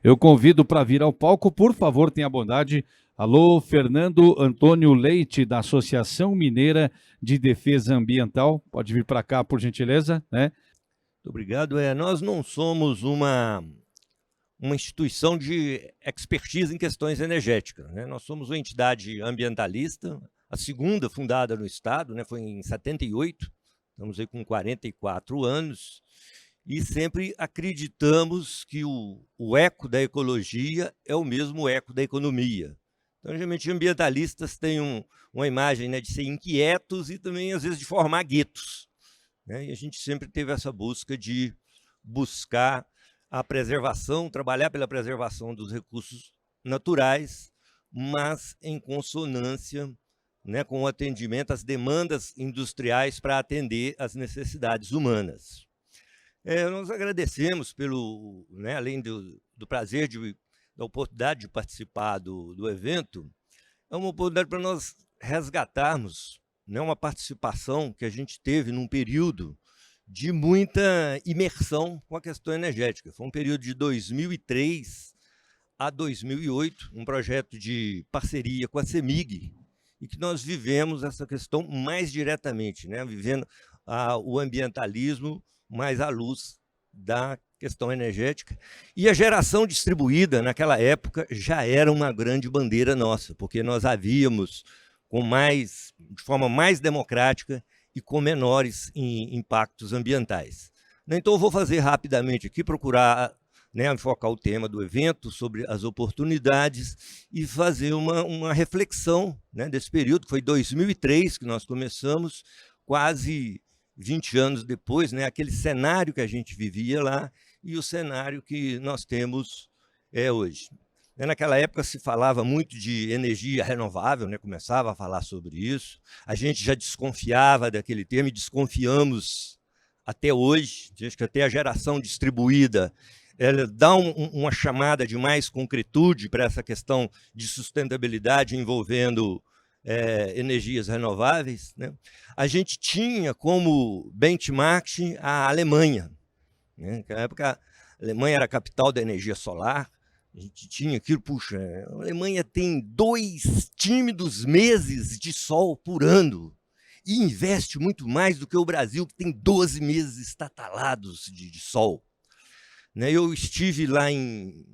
Eu convido para vir ao palco, por favor, tenha bondade. Alô, Fernando Antônio Leite, da Associação Mineira de Defesa Ambiental. Pode vir para cá, por gentileza, né? Muito obrigado. Nós não somos uma instituição de expertise em questões energéticas, né? Nós somos uma entidade ambientalista, a segunda fundada no Estado, né? Foi em 78, estamos aí com 44 anos, e sempre acreditamos que o eco da ecologia é o mesmo eco da economia. Então, geralmente, ambientalistas têm uma imagem, né, de ser inquietos e também, às vezes, de formar guetos, né? E a gente sempre teve essa busca de buscar a preservação, trabalhar pela preservação dos recursos naturais, mas em consonância, né, com o atendimento às demandas industriais para atender às necessidades humanas. Nós agradecemos pelo, né, além do prazer da oportunidade de participar do evento, é uma oportunidade para nós resgatarmos, né, uma participação que a gente teve num período de muita imersão com a questão energética. Foi um período de 2003 a 2008, um projeto de parceria com a CEMIG, e que nós vivemos essa questão mais diretamente, né, vivendo o ambientalismo mais à luz da questão energética. E a geração distribuída, naquela época, já era uma grande bandeira nossa, porque nós havíamos, de forma mais democrática e com menores impactos ambientais. Então, eu vou fazer rapidamente aqui, procurar, né, enfocar o tema do evento sobre as oportunidades e fazer uma reflexão, né, desse período, que foi 2003 que nós começamos, quase 20 anos depois, né, aquele cenário que a gente vivia lá e o cenário que nós temos hoje. Naquela época se falava muito de energia renovável, né, começava a falar sobre isso, a gente já desconfiava daquele termo e desconfiamos até hoje, acho que até a geração distribuída ela dá uma chamada de mais concretude para essa questão de sustentabilidade envolvendo energias renováveis, né? A gente tinha como benchmark a Alemanha, né? Naquela época, a Alemanha era a capital da energia solar, a gente tinha aquilo, puxa, a Alemanha tem 2 tímidos meses de sol por ano e investe muito mais do que o Brasil, que tem 12 meses estatalados de sol. Né? Eu estive lá em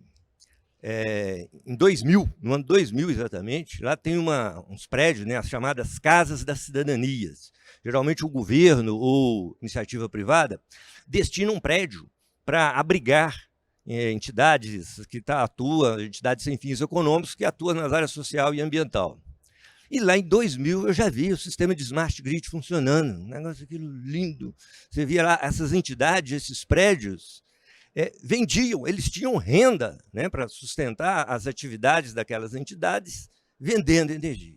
2000, no ano 2000 exatamente, lá tem uns prédios, né, as chamadas Casas das Cidadanias. Geralmente o governo ou iniciativa privada destina um prédio para abrigar entidades que atuam, entidades sem fins econômicos que atuam nas áreas social e ambiental. E lá em 2000 eu já vi o sistema de Smart Grid funcionando, um negócio aquilo lindo. Você via lá essas entidades, esses prédios, vendiam, eles tinham renda, né, para sustentar as atividades daquelas entidades, vendendo energia.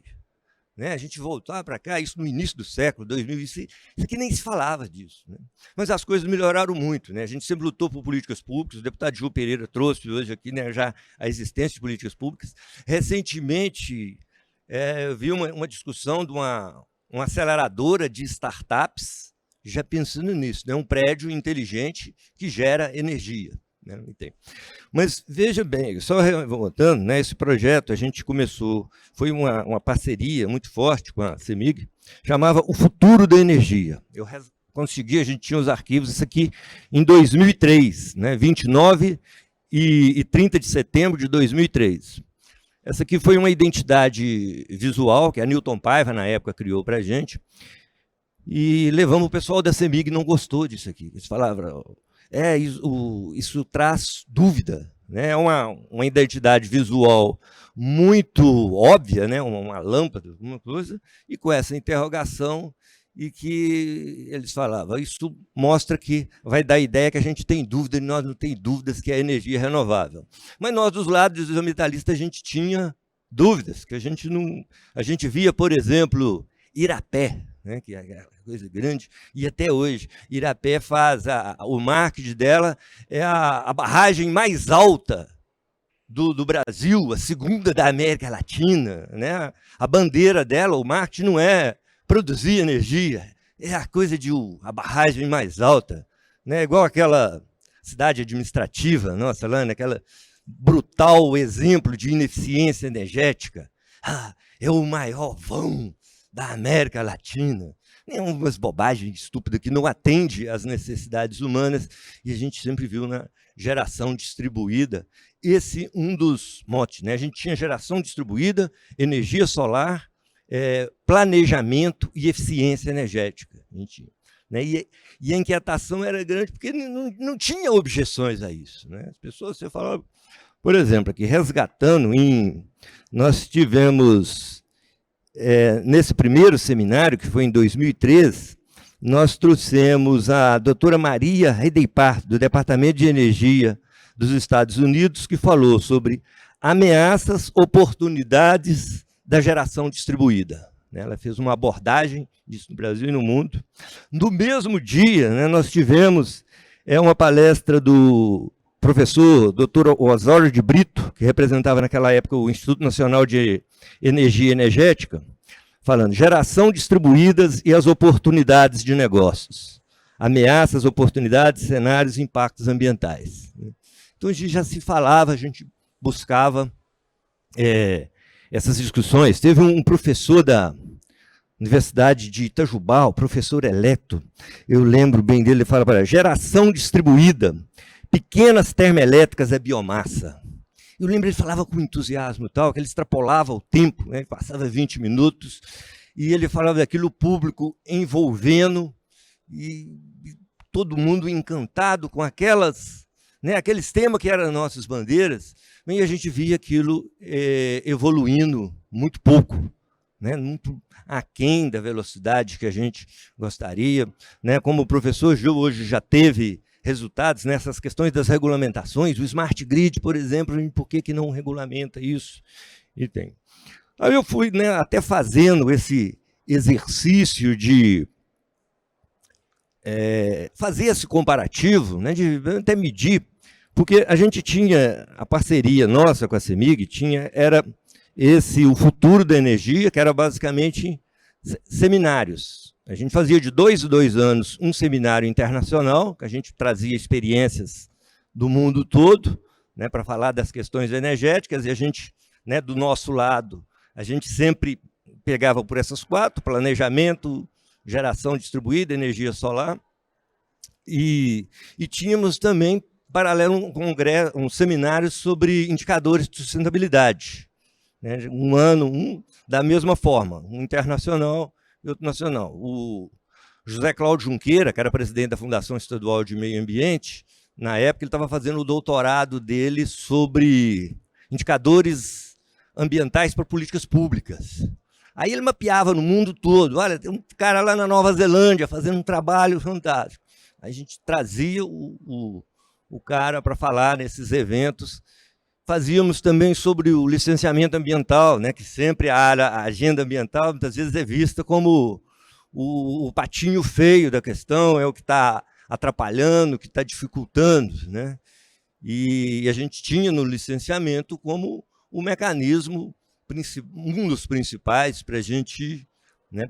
Né? A gente voltar para cá, isso no início do século, 2006, isso aqui nem se falava disso. Né? Mas as coisas melhoraram muito. Né? A gente sempre lutou por políticas públicas, o deputado Gil Pereira trouxe hoje aqui, né, já a existência de políticas públicas. Recentemente, eu vi uma discussão de uma aceleradora de startups, já pensando nisso, né? Um prédio inteligente que gera energia. Né? Mas veja bem, só voltando, né, esse projeto a gente começou, foi uma parceria muito forte com a CEMIG, chamava O Futuro da Energia. Eu consegui, a gente tinha os arquivos, isso aqui em 2003, né, 29 e 30 de setembro de 2003. Essa aqui foi uma identidade visual que a Newton Paiva, na época, criou para a gente, e levamos o pessoal da CEMIG, não gostou disso aqui. Eles falavam, isso traz dúvida, né? É uma identidade visual muito óbvia, né? Uma lâmpada, alguma coisa, e com essa interrogação, e que eles falavam, isso mostra que vai dar a ideia que a gente tem dúvida, e nós não temos dúvidas que é energia renovável. Mas nós, dos lados dos ambientalistas, a gente tinha dúvidas, que a gente via, por exemplo, Irapé, né, que é coisa grande, e até hoje, Irapé faz, o marketing dela é a barragem mais alta do Brasil, a segunda da América Latina. Né? A bandeira dela, o marketing não é produzir energia, é a coisa de a barragem mais alta, né? Igual aquela cidade administrativa nossa lá, naquela brutal exemplo de ineficiência energética. É o maior vão da América Latina. Umas bobagens estúpidas que não atende às necessidades humanas, e a gente sempre viu na geração distribuída esse um dos motes, né? A gente tinha geração distribuída, energia solar, planejamento e eficiência energética. A gente, né? E a inquietação era grande porque não tinha objeções a isso, né? As pessoas, você falava, por exemplo, aqui, resgatando, nós tivemos, nesse primeiro seminário, que foi em 2003, nós trouxemos a doutora Maria Redeipar, do Departamento de Energia dos Estados Unidos, que falou sobre ameaças, oportunidades da geração distribuída. Ela fez uma abordagem disso no Brasil e no mundo. No mesmo dia, né, nós tivemos uma palestra do professor Dr. Osório de Brito, que representava naquela época o Instituto Nacional de Energia Energética, falando geração distribuídas e as oportunidades de negócios. Ameaças, oportunidades, cenários e impactos ambientais. Então, a gente já se falava, a gente buscava essas discussões. Teve um professor da Universidade de Itajubá, o professor Eleto, eu lembro bem dele, ele fala para geração distribuída, pequenas termoelétricas é biomassa. Eu lembro, ele falava com entusiasmo, tal, que ele extrapolava o tempo, né, passava 20 minutos, e ele falava daquilo, o público envolvendo, e todo mundo encantado com aquelas, né, aqueles temas que eram nossas bandeiras, e a gente via aquilo evoluindo muito pouco, né, muito aquém da velocidade que a gente gostaria, né, como o professor Gil hoje já teve resultados nessas questões das regulamentações, o Smart Grid, por exemplo, por que não regulamenta isso? E tem. Aí eu fui, né, até fazendo esse exercício de fazer esse comparativo, né, de até medir, porque a gente tinha, a parceria nossa com a CEMIG, era o futuro da energia, que era basicamente seminários. A gente fazia de 2 em 2 anos um seminário internacional, que a gente trazia experiências do mundo todo, né, para falar das questões energéticas, e a gente, né, do nosso lado, a gente sempre pegava por essas 4, planejamento, geração distribuída, energia solar, e tínhamos também, paralelo, um seminário sobre indicadores de sustentabilidade. Né, um ano, da mesma forma, um internacional e outro nacional. O José Cláudio Junqueira, que era presidente da Fundação Estadual de Meio Ambiente, na época ele estava fazendo o doutorado dele sobre indicadores ambientais para políticas públicas. Aí ele mapeava no mundo todo, olha, tem um cara lá na Nova Zelândia fazendo um trabalho fantástico. Aí a gente trazia o cara para falar nesses eventos. Fazíamos também sobre o licenciamento ambiental, né, que sempre a agenda ambiental muitas vezes é vista como o patinho feio da questão, é o que está atrapalhando, o que está dificultando, né? E a gente tinha no licenciamento como o mecanismo, um dos principais para a gente, né,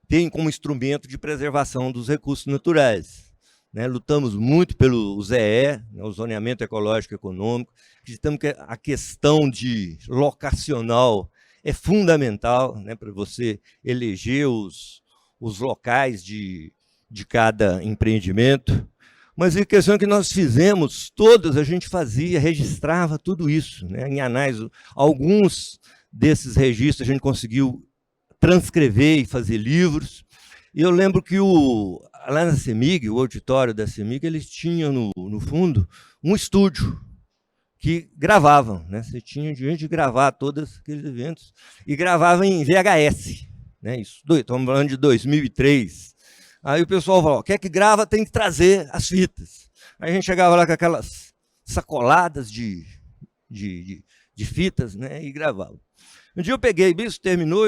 ter como instrumento de preservação dos recursos naturais. Né, lutamos muito pelo ZEE, né, o zoneamento ecológico econômico. Acreditamos que a questão de locacional é fundamental, né, para você eleger os locais de cada empreendimento. Mas a questão que nós fizemos, todas a gente fazia, registrava tudo isso, né, em análise. Alguns desses registros a gente conseguiu transcrever e fazer livros. E eu lembro que lá na CEMIG, o auditório da CEMIG, eles tinham no fundo um estúdio que gravavam, né? Você tinha direito de gravar todos aqueles eventos e gravava em VHS, né? Isso, estamos falando de 2003. Aí o pessoal falou, quer que grava tem que trazer as fitas. Aí a gente chegava lá com aquelas sacoladas de fitas, né? E gravava. Um dia eu peguei, isso terminou,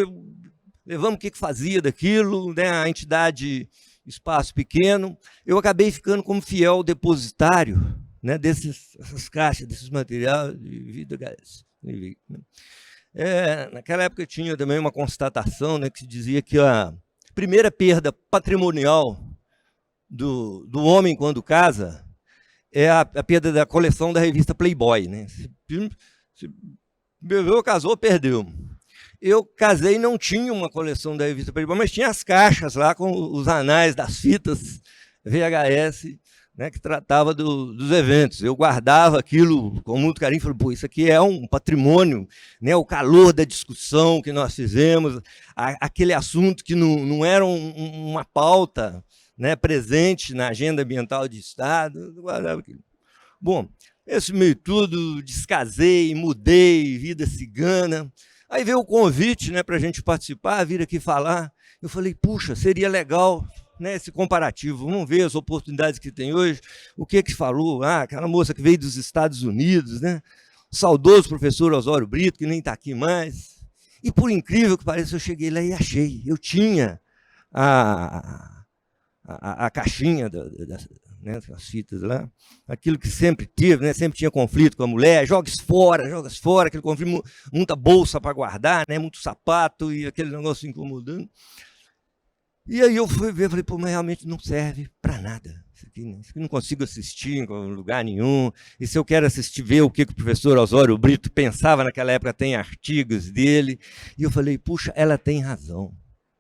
levamos o que fazia daquilo, né? A entidade Espaço Pequeno, eu acabei ficando como fiel depositário, né, dessas caixas, desses materiais de vida gás. Naquela época tinha também uma constatação, né, que dizia que a primeira perda patrimonial do homem quando casa é a perda da coleção da revista Playboy, né? Se bebeu, casou, perdeu. Eu casei e não tinha uma coleção da revista Playboy, mas tinha as caixas lá com os anais das fitas VHS, né, que tratava dos eventos. Eu guardava aquilo com muito carinho, falei, pô, isso aqui é um patrimônio, né, o calor da discussão que nós fizemos, aquele assunto que não era uma pauta, né, presente na agenda ambiental de Estado, eu guardava aquilo. Bom, esse meio tudo, descasei, mudei, vida cigana. Aí veio o convite, né, para a gente participar, vir aqui falar. Eu falei, puxa, seria legal, né, esse comparativo. Vamos ver as oportunidades que tem hoje. O que falou? Ah, aquela moça que veio dos Estados Unidos, né? O saudoso professor Osório Brito, que nem está aqui mais. E, por incrível que pareça, eu cheguei lá e achei. Eu tinha a caixinha né, as fitas lá, aquilo que sempre teve, né, sempre tinha conflito com a mulher, joga isso fora, aquele conflito, muita bolsa para guardar, né, muito sapato e aquele negócio incomodando. E aí eu fui ver, falei, pô, mas realmente não serve para nada. Isso aqui não consigo assistir em lugar nenhum. E se eu quero assistir, ver o que o professor Osório Brito pensava naquela época, tem artigos dele. E eu falei, puxa, ela tem razão.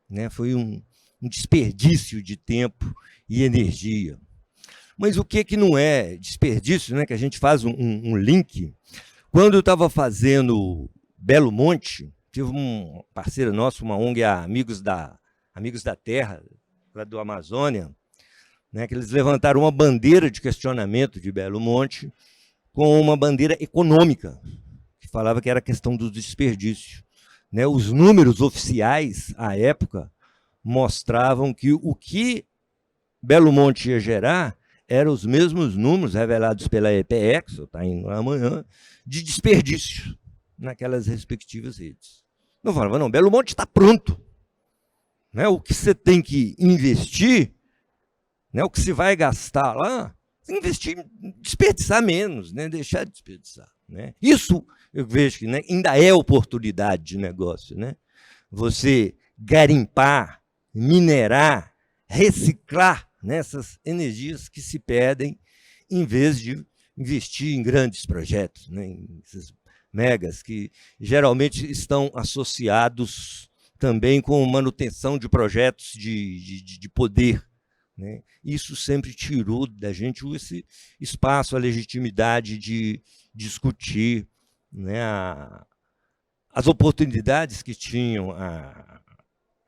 Né? Foi um desperdício de tempo e energia. Mas o que não é desperdício, né? Que a gente faz um link. Quando eu estava fazendo Belo Monte, tive um parceiro nosso, uma ONG, Amigos da Terra, lá do Amazônia, né, que eles levantaram uma bandeira de questionamento de Belo Monte com uma bandeira econômica, que falava que era a questão do desperdício. Né? Os números oficiais, à época, mostravam que o que Belo Monte ia gerar eram os mesmos números revelados pela EPEX, está indo lá amanhã, de desperdício naquelas respectivas redes. Não falava, não, Belo Monte está pronto. Né? O que você tem que investir, né? O que se vai gastar lá, investir, desperdiçar menos, né? Deixar de desperdiçar. Né? Isso eu vejo que, né, ainda é oportunidade de negócio. Né? Você garimpar, minerar, reciclar nessas energias que se perdem, em vez de investir em grandes projetos, né, em esses megas que geralmente estão associados também com manutenção de projetos de poder. Né. Isso sempre tirou da gente esse espaço, a legitimidade de discutir, né, as oportunidades que tinham a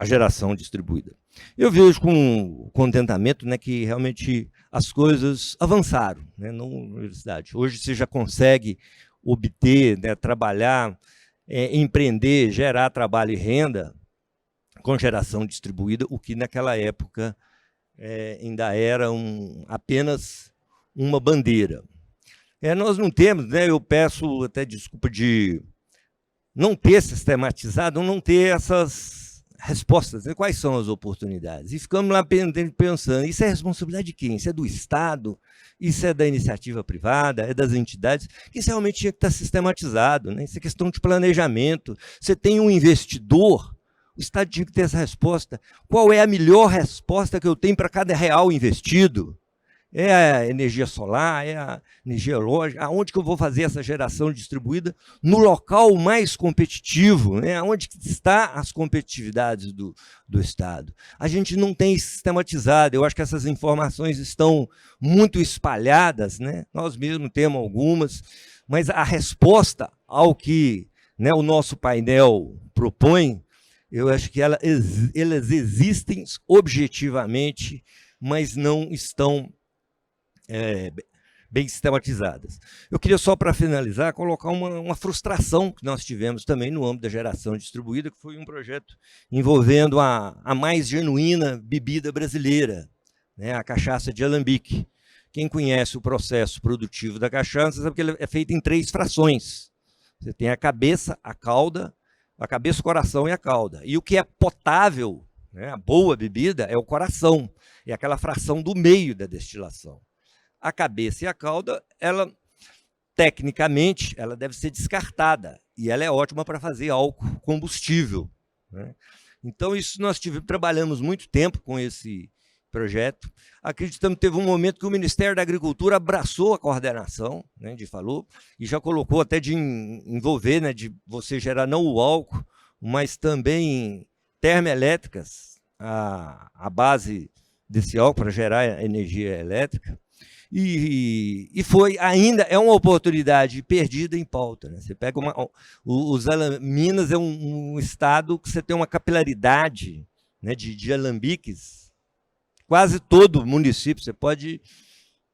geração distribuída. Eu vejo com contentamento, né, que realmente as coisas avançaram, né, na universidade. Hoje você já consegue obter, né, trabalhar, empreender, gerar trabalho e renda com geração distribuída, o que naquela época ainda era apenas uma bandeira. Nós não temos, né, eu peço até desculpa de não ter sistematizado, não ter essas respostas, né? Quais são as oportunidades? E ficamos lá pensando, isso é responsabilidade de quem? Isso é do Estado? Isso é da iniciativa privada? É das entidades? Isso realmente tinha que estar sistematizado, né? Isso é questão de planejamento. Você tem um investidor, o Estado tinha que ter essa resposta. Qual é a melhor resposta que eu tenho para cada real investido? É a energia solar, é a energia eólica, aonde que eu vou fazer essa geração distribuída? No local mais competitivo, né? Onde está as competitividades do Estado? A gente não tem sistematizado, eu acho que essas informações estão muito espalhadas, né? Nós mesmos temos algumas, mas a resposta ao que, né, o nosso painel propõe, eu acho que elas existem objetivamente, mas não estão bem sistematizadas. Eu queria só, para finalizar, colocar uma frustração que nós tivemos também no âmbito da geração distribuída, que foi um projeto envolvendo a mais genuína bebida brasileira, né, a cachaça de alambique. Quem conhece o processo produtivo da cachaça sabe que ele é feito em 3 frações. Você tem a cabeça, a cauda, a cabeça, o coração e a cauda. E o que é potável, né, a boa bebida, é o coração, é aquela fração do meio da destilação. A cabeça e a cauda, ela, tecnicamente, ela deve ser descartada, e ela é ótima para fazer álcool combustível. Né? Então, isso nós trabalhamos muito tempo com esse projeto. Acreditamos que teve um momento que o Ministério da Agricultura abraçou a coordenação, né, de falou, e já colocou até de envolver, né, de você gerar não o álcool, mas também termoelétricas, a base desse álcool para gerar energia elétrica. E foi ainda é uma oportunidade perdida em pauta, né? Você pega Minas é um estado que você tem uma capilaridade, né, de alambiques, quase todo município. Você pode,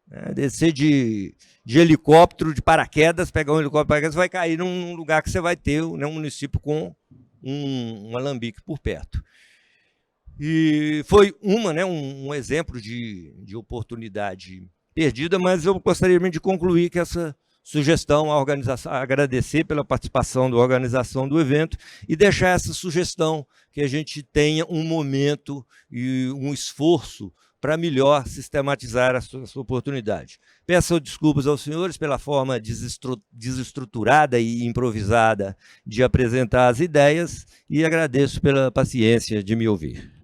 né, descer de helicóptero, de paraquedas, pegar um helicóptero de paraquedas, você vai cair num lugar que você vai ter, né, um município com um alambique por perto. E foi um exemplo de oportunidade perdida, mas eu gostaria de concluir que essa sugestão, a organização, agradecer pela participação da organização do evento e deixar essa sugestão que a gente tenha um momento e um esforço para melhor sistematizar essa oportunidade. Peço desculpas aos senhores pela forma desestruturada e improvisada de apresentar as ideias e agradeço pela paciência de me ouvir.